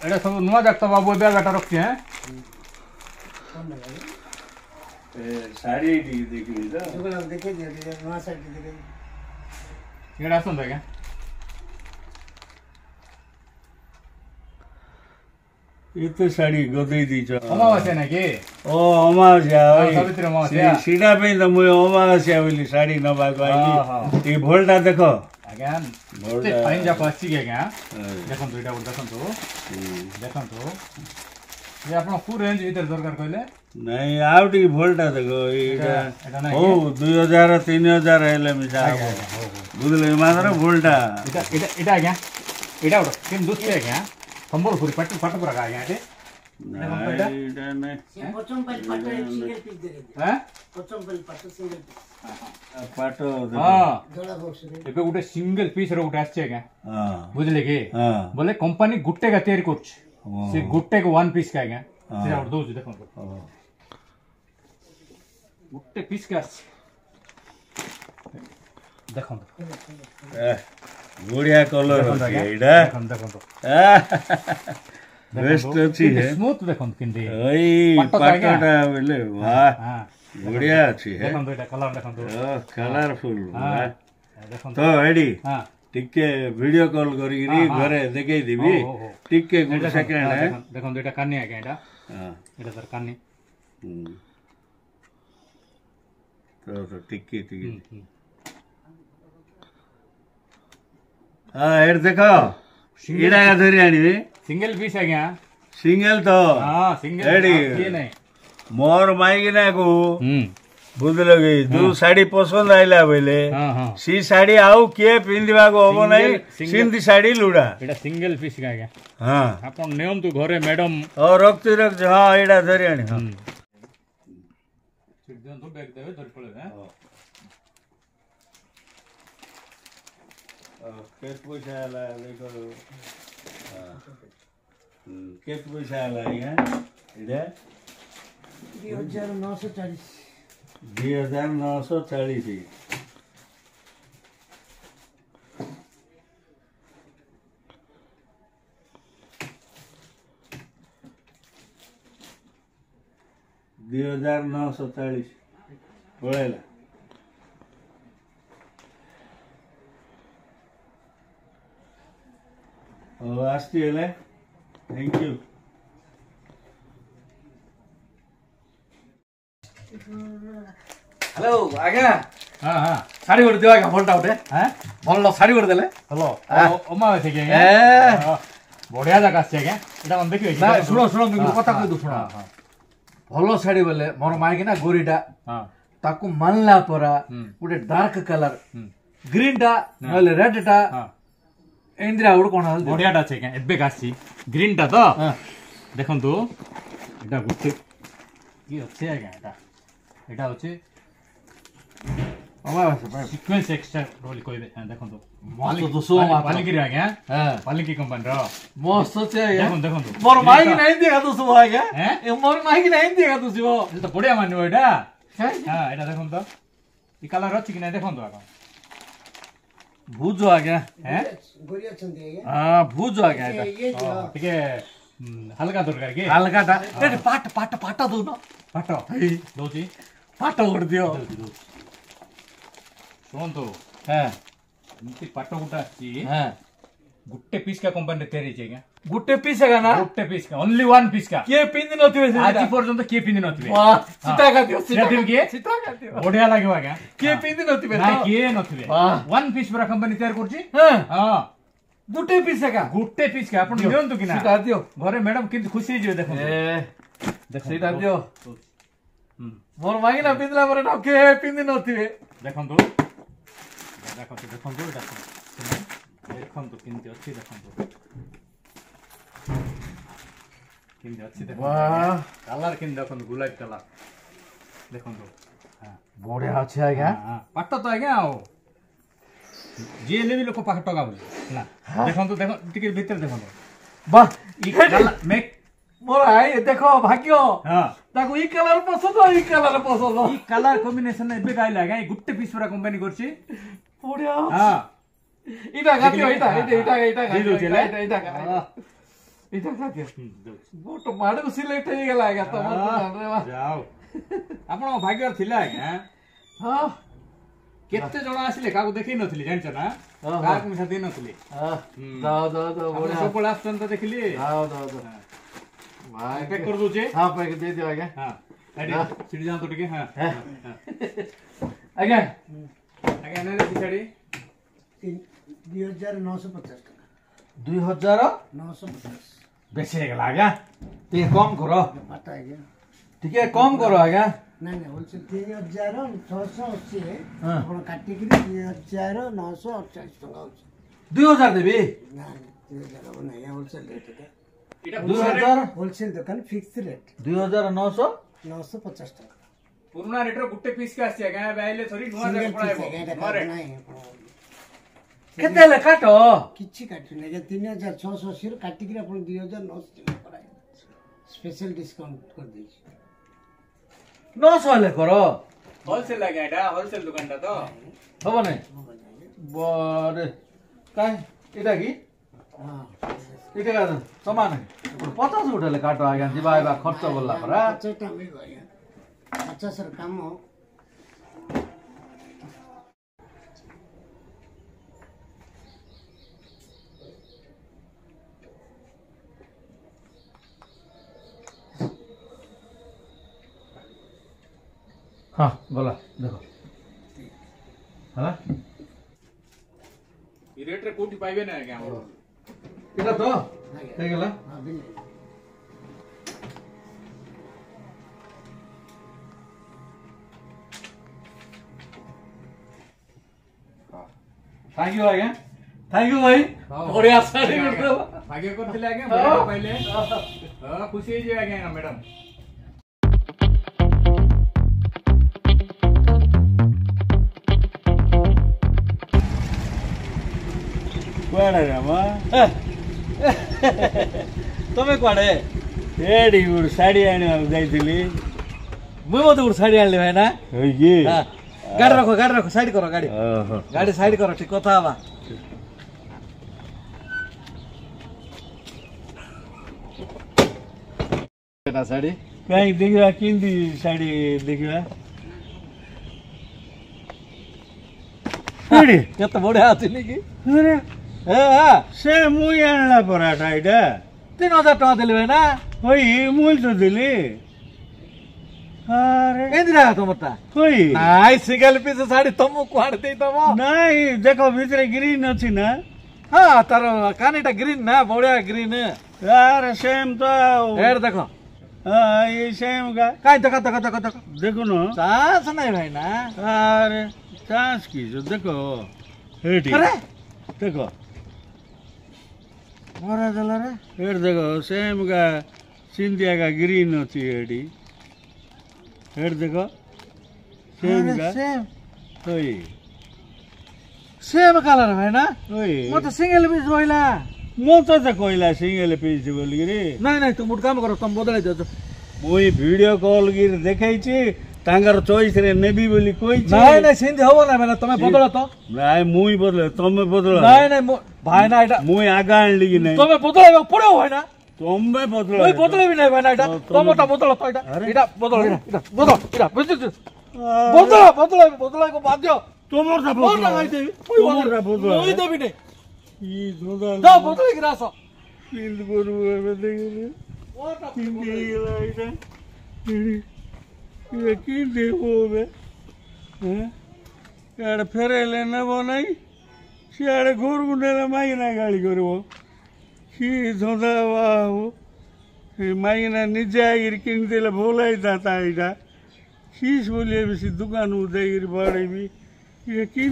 एटा सब नुआ जागता बाबू बे गाटा रखछि हैं साड़ी देखि तो दुगला देखे दे नुआ साड़ी देखे एटा सुन क्या ये तो साड़ी गदै दिछ अमावास्या ना के ओ अमावास्या सावित्री अमावास्या सीधा पे त म अमावास्या बोली साड़ी नबाको आइली ए भोल्टा देखो आज्ञा ते फाइन जा पछि के आज्ञा देखन तो एटा देखन तो ये आपण को रेंज इधर दरकार कहले नहीं आउटी भोल्टा देखो एटा हो 2000 3000 हेले मिसा बुझले मात्र भोल्टा एटा आज्ञा एटा उठ केन दुस्ते आज्ञा संबलपुरी पट्ट पूरा आज्ञा एटे एटा नै पचम पल पाटो सिंगल पीस दे हैं पचम पल पाटो सिंगल पीस पाटो हां धोला बॉक्स रे एबे गुटे सिंगल पीस रे उठा आछे आज्ञा हां बुझले के बोले कंपनी गुट्टे का तैयारी करछ से गुट्टे को वन पीस का आज्ञा से और दो देखो गुट्टे पीस का देखो बढ़िया कलर अछि एटा देखो बेस्ट अछि है स्मूथ देखो किंदे ओई पाटोटा बोले वाह बढ़िया अछि है देखो एटा कलर देखो कलरफुल देखो तो एडी हां टिके वीडियो कॉल करी घरे देखे दिबी टिके गुड सेकंड है देखो एटा कानी आ गया एटा हां एटा सर कानी तो टिके हां एड देखो एडा का धरी आनी सिंगल पीस आ गया सिंगल तो हां सिंगल एडी ये नहीं मोर माइगिना को बुझल गई दू साड़ी पसंद आइला बेले सी साड़ी आउ के पिंदिबा को होबो नै सिंधी साड़ी लुडा एटा सिंगल पीस का गया हां आपन नेम तो घरे मैडम और रख हां एडा धरी आनी हां छिड़ देन तो बैग देवे धर पड़े हैं केत पैसा आला देखो केत पैसा आला है एडा 2940 2940 2940 पळेला ओ आस्ती हेले थैंक यू हेलो आज्ञा हां हां साड़ी उड़ दियो आज्ञा भोल्टा उठे हैं भल्लो साड़ी उड़ देले हेलो अमावास्या के आज्ञा बढ़िया जगह से आज्ञा एटा मन देखियो ना सुनो सुनो मी कथा कहि दु सुनो भल्लो साड़ी बोले मोर माई के ना गोरीटा हां ताकू मानला परा उडे डार्क कलर ग्रीन टा नले रेड टा हां इंदिरा उड़ कोन हल बढ़िया टा छे के एबे कासी ग्रीन टा तो देखन तो एटा गुटे की अच्छे आज्ञा एटा होचे अमावास्या सीक्वेंस एक्स्ट्रा रोल कहबे देखन तो मस्त दोसो पालिकी रे आज्ञा हां पालिकी कंपनी रो मस्त छे देखन देखन तो मोर माई के नहीं देखा तो सुबह आज्ञा हैं ए मोर माई के नहीं देखा तो सुबह ये तो बढ़िया मानयो एटा हां एटा देखन तो ई कलर अछि कि नै देखन तो आको भुजो आज्ञा हैं गोरिया छंदी है हां भुजो आज्ञा ये ये जो ठीक है हल्का दरकार के हल्का टा ए पाट पाट पाटा दो ना पाटो दोची पाटा उड़ दियो सुन तो हां एमती पाटो गुटा अछि हां गुट्टे पीस का कंपनी तैयारी छे क्या गुट्टे पीस है ना गुट्टे पीस का ओनली वन पीस का के पिंदी नथिबे से आज पर्यंत के पिंदी नथिबे वाह सीता का दियो सीता के सीता का दियो बढ़िया लागो आज्ञा के पिंदी नथिबे ना के नथिबे वाह वन पीस पूरा कंपनी तैयार करछि हां हां गुट्टे पीस है का गुट्टे पीस का आपण नियंतु कि ना सीता दियो घरे मैडम किंतु खुशी जे देखो ए देखो सीता दियो मोर माई ना पिंदला पर ना के पिंदी नथिबे देखो तो देखो तो देखो तो किंतु अच्छी देखो तो किंतु अच्छी देखो वाह कलर किंतु देखो गुलाब कलर देखो तो हां बढ़िया अछि आज्ञा हां पाटो तो आज्ञा आओ जे ले भी लोक पाटो का बोले ना देखो तो देखो टिके भीतर देखो तो वाह ई कलर मेक मोर आई देखो भाग्यो हां ताको ई कलर पसंद ई कलर कॉम्बिनेशन एबे गाय लागा ई गुट्टे पीस पूरा कंपनी करछि बढ़िया हां इटा गातियो इटा दे दो चले इटा ଏଇଟା ଖାଦ୍ୟ ଗୋଟ ମାଡକୁ ସିଲେକ୍ଟ ହେଇଗଲା ଆଜ୍ଞା ତମର ଦୋକାନରେ ବା। ଯାଉ ଆପଣଙ୍କ ଭାଗ୍ୟରେ ଥିଲା ଆଜ୍ଞା। ହଁ କେତେ ଜଣ ଆସିଲେ କାହାକୁ ଦେଖେଇ ନଥିଲି ଜାଣିଛ ନା, କାହାକୁ ମିଠା ଦେଇ ନଥିଲି। ଦାও ଦାও ଦାও ଆପଣ ବଢିଆ ସବୁବେଳେ ଆସୁଛନ୍ତି ତ ଦେଖିଲି। ଦାও ଦାও ଦାও ଭାଇ ପ୍ୟାକ୍ କରିଦଉଛି। ହଁ ପ୍ୟାକ୍ ଦେଇଦିଅ ଆଜ୍ଞା। ହଁ ସିଡ଼ି ଯାଆନ୍ତୁ ଟିକେ। ହଁ ଆଜ୍ଞା ଆଜ୍ଞା ନେଲେ ଛାଡ଼ି 2950 ଟଙ୍କା। 2950 ବେଶୀ ହେଇଗଲା ଆଜ୍ଞା, ଟିକେ କମ କର, ବାଟ ଆଜ୍ଞା। ଟିକେ କମ କର ଆଜ୍ଞା। ନାଇଁ ନାଇଁ ହୋଲସେଲ 3680 ହଁ। ଆପଣ କାଟିକିରି 3948 ଟଙ୍କା ହଉଛି। 2000 ଦେବି। ନାଇଁ 3000 ହବ ନାହିଁ ହୋଲସେଲ ରେଟ୍ ଏଟା। ଏଇଟା 2000 ହୋଲସେଲ ଦୋକାନ ଫିକ୍ସ ରେଟ୍ 2900 950 ଟଙ୍କା। ପୁରୁଣା ରେଟ୍ର ଗୋଟେ ପିସ୍ କେ ଆସିଛି ଆଜ୍ଞା। ଏବେ ଆଇଲେ ସରି ନୂଆ ସିଙ୍ଗଲ ରେଟ୍ ପିସ୍ ପଳାଇବ। ଆଜ୍ଞା, ଏଟା ନୂଆ ରେଟ୍ ନାହିଁ ଆପଣ କେତେ ହେଲେ କାଟ କିଛି କାଟିନି ଆଜ୍ଞା। 3680 ରୁ କାଟିକିରି ଆପଣ 2900 ଟଙ୍କା କରାଏ। ସ୍ପେଶାଲ ଡିସକାଉଣ୍ଟ କରିଦେଇଛି। 900 ହେଲେ କର, ହୋଲସେଲ ଆଜ୍ଞା, ଏଇଟା ହୋଲସେଲ ଦୋକାନଟା ତ। ହବ ନାଇଁ ବରେ କାଇଁ ଏଇଟା କି ହଁ ଏଇଟା କାଟ ସମାନ 50 ଉଠେଲେ କାଟ ଆଜ୍ଞା, ଯିବା ଆଇବା ଖର୍ଚ୍ଚ ଗଲା ପରା। 50 ଟଙ୍କା ମିଳିବ ଆଜ୍ଞା। 50 ର କାମ ହଁ ଗଲା ଦେଖ ହେଲା এই রেটରେ କୋଉଠି ପାଇବେ ନା ଆଜ୍ଞା ଆମର। ଏଇଟା ତ ହେଇଗଲା। ହଁ ବିଲ थैंक यू आज्ञा, थैंक यू भाई बढ़िया साड़ी ଭାଗ୍ୟ କରିଥିଲେ ଆଜ୍ଞା, ବଢିଆ ପାଇଲେ। ହଁ ଖୁସି ହେଇଯିବେ ଆଜ୍ଞା ମ୍ୟାଡାମ। କୁଆଡେ ରାମା ତମେ କୁଆଡେ? ଏଠି ଗୋଟେ ଶାଢୀ ଆଣିବାକୁ ଯାଇଥିଲି। ମୁଁ ମତେ ଗୋଟେ ଶାଢୀ ଆଣିଲି ଭାଇ ନା। କି ଗାଡି ରଖ ସାଇଡ କର, ଗାଡି ଗାଡି ସାଇଡ କର, ଠିକ କଥା ହବା। ଶାଢୀ କାହିଁକି ଦେଖିବା, କେମିତି ଶାଢୀ ଦେଖିବା। କେତେ ବଢିଆ ଅଛି କି ସେ ମୁଇଁ ଆଣିଲା ପରାଟା ଏଇଟା 3000 ଟଙ୍କା ଦେଲି ଭାଇ ନା। ହଇ ମୁଇଁ ତ ଦେଲି। ଆରେ କେନ୍ଦିରା ତମରଟା ହଇ ନାଇଁ ସିଙ୍ଗଲ ପିସ୍ ଶାଢୀ ତମକୁ କୁଆଡେ ଦେଇଦବ। ନାଇଁ ଦେଖ ଭିତରେ ଗ୍ରୀନ ଅଛି ନା। ହଁ ତାର କାନିଟା ଗ୍ରୀନ ନା, ବଢିଆ ଗ୍ରୀନ। ଆରେ ସେମ୍ ତ ଆଉ ଏଡ ଦେଖ ये सेम का କାଇଁ ଦେଖ ଦେଖ ଦେଖ ଦେଖ देखो ना। ଚାନ୍ସ ନାଇଁ ଭାଇ ନା। अरे चांस की जो देखो हेटी अरे देखो मरा देला रे। हेट देखो सेम का सिंधिया का ग्रीन होती है हेटी। हेट देखो सेम का सेम ओई सेम कलर भाई ना। ओई म त सिंगल पिस भइला। मो तो कोइला सिंगल पीस बोली रे। ନାଇଁ ନାଇଁ ତୁମ ଗୋଟେ କାମ କର, ତମ ବଦଳାଇ ଦିଅ। मुई वीडियो कॉल गिर देखाई छी तांगर चॉइस रे नेबी बोली कोई छी। ନାଇଁ ନାଇଁ ସେମିତି ହବ ନା ମାନେ ତମେ ବଦଳ ତ। ନାଇଁ ମୁଇ ବଦଳ ତମେ ବଦଳ। ନାଇଁ ନାଇଁ ଭାଇ ନା ଏଟା ମୁଇ ଆଗା ଆଣିଲି କି ନାଇଁ। ତମେ ବଦଳାଇବାକୁ ପଡିବ ଭାଇ ନା। ତମେ ବଦଳ ମୁଇ ବଦଳାଇବି ନାଇଁ ଭାଇ ନା ଏଟା। ତମଟା ବଦଳ ତ ଏଟା। ଏଟା ବଦଳ ଏଟା ବଦଳ ଏଟା ବୁଝିଛୁ। ବଦଳାଇବାକୁ ବାଧ୍ୟ। ତମରଟା ମୋର ବଦଳ ଭାଇ ଦେବି। ତମରଟା ବଦଳ ମୁଇ ଦେବି ନାଇଁ। ଇ ଧୋଦା ଯାଅ ବଦଳାଇକି ଆସ। କିଲ କରୁ ଏବେ ଦେଖିଲି ମୋରଟା କିନ୍ତି ହେଇଗଲା ଏଇଟା। ये की देखो बे यार फेरेले नेब नहीं सियाड़े घर को नेले माइना गाड़ी करबो की धोदा बाबू माइना निजे आगिर किन देले भोलाई दाता एटा किस बोलिए बेसी दुकान उदयगिरी बड़े भी ये की